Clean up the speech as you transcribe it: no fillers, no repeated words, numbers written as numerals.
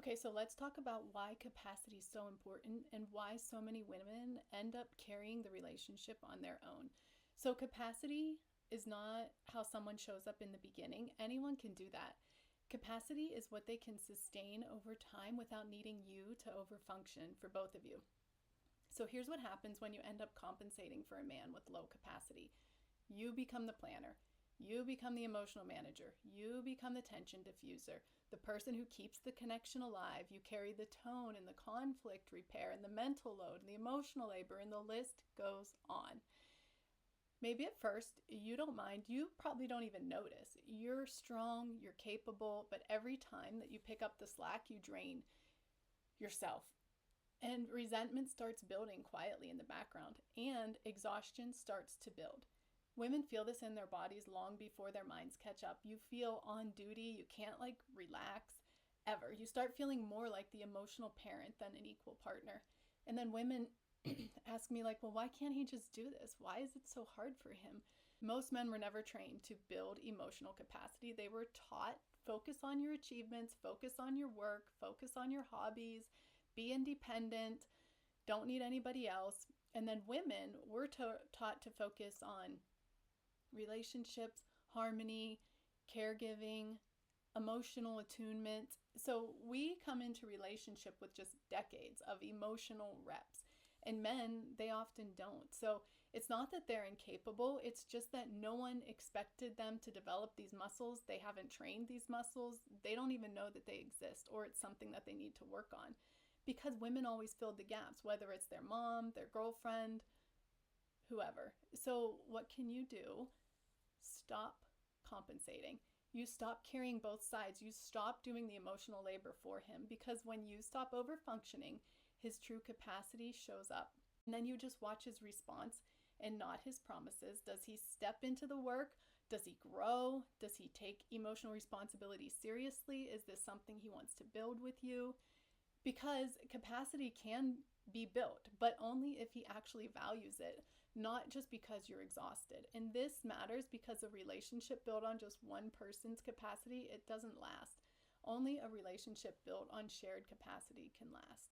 Okay, so let's talk about why capacity is so important and why so many women end up carrying the relationship on their own. So, capacity is not how someone shows up in the beginning. Anyone can do that. Capacity is what they can sustain over time without needing you to overfunction for both of you. So, here's what happens when you end up compensating for a man with low capacity. You become the planner. You become the emotional manager. You become the tension diffuser, the person who keeps the connection alive. You carry the tone and the conflict repair and the mental load and the emotional labor, and the list goes on. Maybe at first you don't mind, you probably don't even notice. You're strong, you're capable, but every time that you pick up the slack, you drain yourself. And resentment starts building quietly in the background, and exhaustion starts to build. Women feel this in their bodies long before their minds catch up. You feel on duty, you can't relax ever. You start feeling more like the emotional parent than an equal partner. And then women ask me, well, why can't he just do this? Why is it so hard for him? Most men were never trained to build emotional capacity. They were taught focus on your achievements, focus on your work, focus on your hobbies, be independent, don't need anybody else. And then women were taught to focus on relationships, harmony, caregiving, emotional attunement. So we come into relationship with just decades of emotional reps. And men, they often don't. So it's not that they're incapable, it's just that no one expected them to develop these muscles. They haven't trained these muscles. They don't even know that they exist, or it's something that they need to work on. Because women always filled the gaps, whether it's their mom, their girlfriend, whoever. So what can you do? Stop compensating. You stop carrying both sides. You stop doing the emotional labor for him, because when you stop overfunctioning, his true capacity shows up. And then you just watch his response and not his promises. Does he step into the work? Does he grow? Does he take emotional responsibility seriously? Is this something he wants to build with you? Because capacity can be built, but only if he actually values it, not just because you're exhausted. And this matters because a relationship built on just one person's capacity, it doesn't last. Only a relationship built on shared capacity can last.